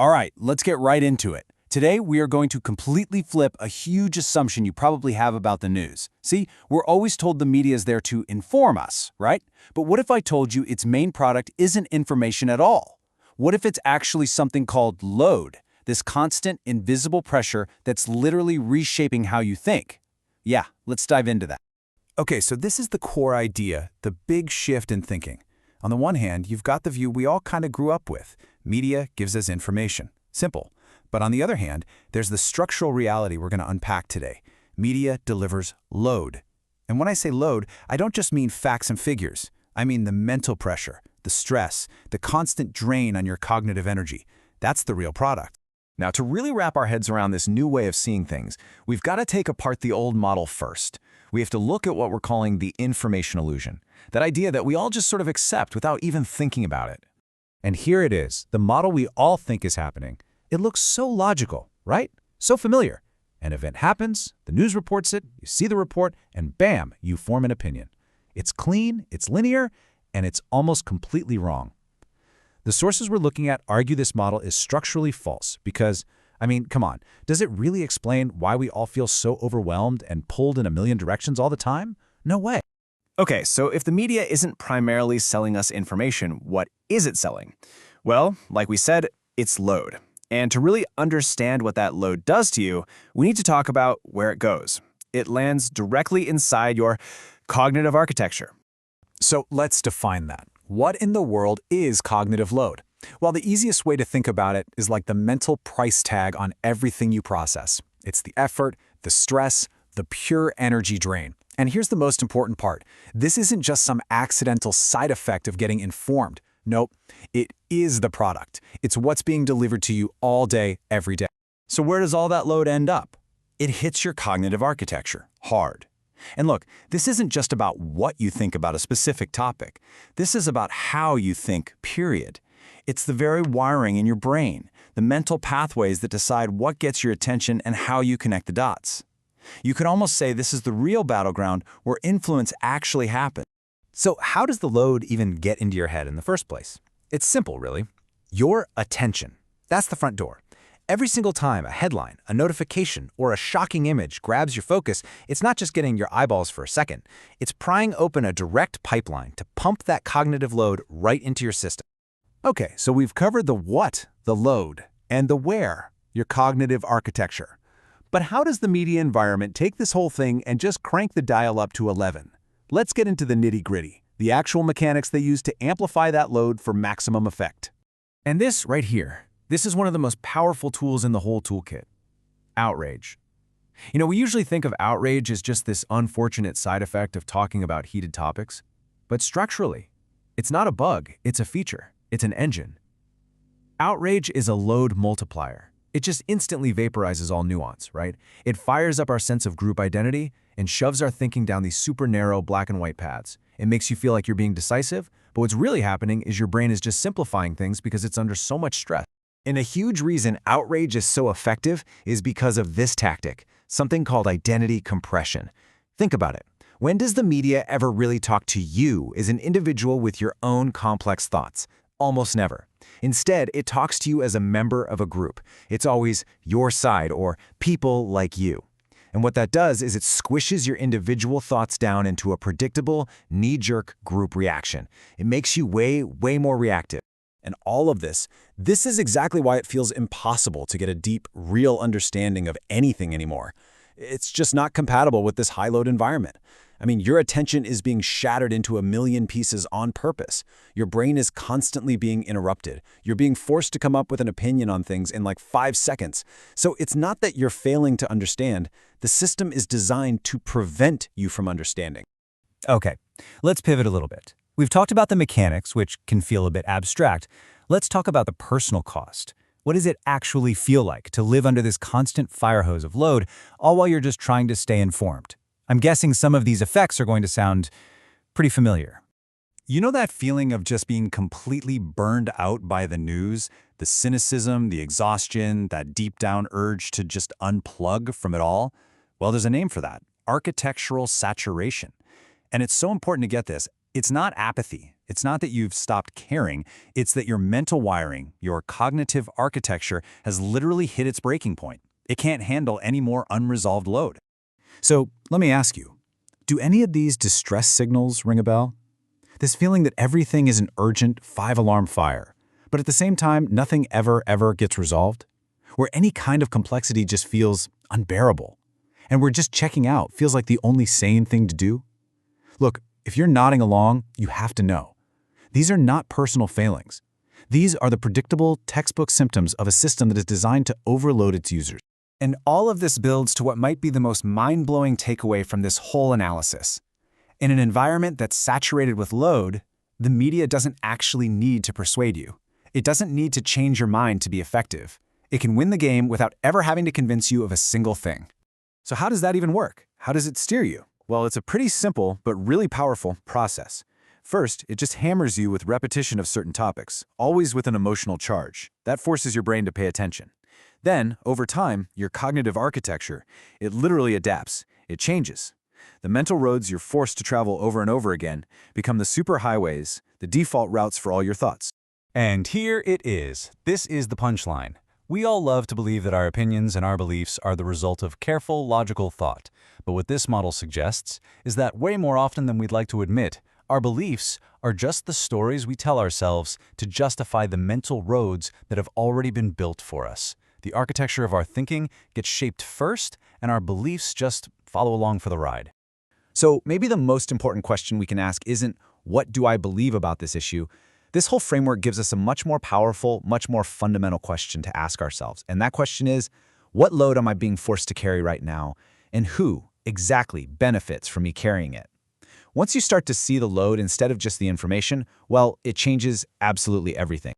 All right, let's get right into it. Today, we are going to completely flip a huge assumption you probably have about the news. See, we're always told the media is there to inform us, right? But what if I told you its main product isn't information at all? What if it's actually something called load, this constant, invisible pressure that's literally reshaping how you think? Yeah, let's dive into that. Okay, so this is the core idea, the big shift in thinking. On the one hand, you've got the view we all kind of grew up with. Media gives us information. Simple. But on the other hand, there's the structural reality we're going to unpack today. Media delivers load. And when I say load, I don't just mean facts and figures. I mean the mental pressure, the stress, the constant drain on your cognitive energy. That's the real product. Now, to really wrap our heads around this new way of seeing things, we've got to take apart the old model first. We have to look at what we're calling the information illusion, that idea that we all just sort of accept without even thinking about it. And here it is, the model we all think is happening. It looks so logical, right? So familiar. An event happens, the news reports it, you see the report, and bam, you form an opinion. It's clean, it's linear, and it's almost completely wrong. The sources we're looking at argue this model is structurally false because, come on, does it really explain why we all feel so overwhelmed and pulled in a million directions all the time? No way. Okay, so if the media isn't primarily selling us information, what is it selling? Well, like we said, it's load. And to really understand what that load does to you, we need to talk about where it goes. It lands directly inside your cognitive architecture. So let's define that. What in the world is cognitive load? Well, the easiest way to think about it is like the mental price tag on everything you process. It's the effort, the stress, the pure energy drain. And here's the most important part. This isn't just some accidental side effect of getting informed. Nope, it is the product. It's what's being delivered to you all day, every day. So where does all that load end up? It hits your cognitive architecture, hard. And look, this isn't just about what you think about a specific topic. This is about how you think, period. It's the very wiring in your brain, the mental pathways that decide what gets your attention and how you connect the dots. You could almost say this is the real battleground where influence actually happens. So how does the load even get into your head in the first place? It's simple, really. Your attention. That's the front door. Every single time a headline, a notification, or a shocking image grabs your focus, it's not just getting your eyeballs for a second. It's prying open a direct pipeline to pump that cognitive load right into your system. Okay, so we've covered the what, the load, and the where, your cognitive architecture. But how does the media environment take this whole thing and just crank the dial up to 11? Let's get into the nitty-gritty, the actual mechanics they use to amplify that load for maximum effect. And this right here, this is one of the most powerful tools in the whole toolkit. Outrage. We usually think of outrage as just this unfortunate side effect of talking about heated topics. But structurally, it's not a bug, it's a feature, it's an engine. Outrage is a load multiplier. It just instantly vaporizes all nuance, right? It fires up our sense of group identity and shoves our thinking down these super narrow black and white paths. It makes you feel like you're being decisive, but what's really happening is your brain is just simplifying things because it's under so much stress. And a huge reason outrage is so effective is because of this tactic, something called identity compression. Think about it. When does the media ever really talk to you as an individual with your own complex thoughts? Almost never. Instead, it talks to you as a member of a group. It's always your side or people like you. And what that does is it squishes your individual thoughts down into a predictable, knee-jerk group reaction. It makes you way more reactive. And all of this is exactly why it feels impossible to get a deep, real understanding of anything anymore. It's just not compatible with this high-load environment. Your attention is being shattered into a million pieces on purpose. Your brain is constantly being interrupted. You're being forced to come up with an opinion on things in like 5 seconds. So it's not that you're failing to understand. The system is designed to prevent you from understanding. Okay, let's pivot a little bit. We've talked about the mechanics, which can feel a bit abstract. Let's talk about the personal cost. What does it actually feel like to live under this constant fire hose of load, all while you're just trying to stay informed? I'm guessing some of these effects are going to sound pretty familiar. You know that feeling of just being completely burned out by the news? The cynicism, the exhaustion, that deep down urge to just unplug from it all? Well, there's a name for that, architectural saturation. And it's so important to get this. It's not apathy. It's not that you've stopped caring, it's that your mental wiring, your cognitive architecture, has literally hit its breaking point. It can't handle any more unresolved load. So let me ask you, do any of these distress signals ring a bell? This feeling that everything is an urgent 5-alarm fire, but at the same time, nothing ever gets resolved? Where any kind of complexity just feels unbearable. And we're just checking out feels like the only sane thing to do? Look, if you're nodding along, you have to know. These are not personal failings. These are the predictable, textbook symptoms of a system that is designed to overload its users. And all of this builds to what might be the most mind-blowing takeaway from this whole analysis. In an environment that's saturated with load, the media doesn't actually need to persuade you. It doesn't need to change your mind to be effective. It can win the game without ever having to convince you of a single thing. So how does that even work? How does it steer you? Well, it's a pretty simple but really powerful process. First, it just hammers you with repetition of certain topics, always with an emotional charge. That forces your brain to pay attention. Then, over time, your cognitive architecture, it literally adapts. It changes. The mental roads you're forced to travel over and over again become the superhighways, the default routes for all your thoughts. And here it is. This is the punchline. We all love to believe that our opinions and our beliefs are the result of careful, logical thought. But what this model suggests is that way more often than we'd like to admit, our beliefs are just the stories we tell ourselves to justify the mental roads that have already been built for us. The architecture of our thinking gets shaped first, and our beliefs just follow along for the ride. So maybe the most important question we can ask isn't, what do I believe about this issue? This whole framework gives us a much more powerful, much more fundamental question to ask ourselves. And that question is, what load am I being forced to carry right now? And who exactly benefits from me carrying it? Once you start to see the load instead of just the information, well, it changes absolutely everything.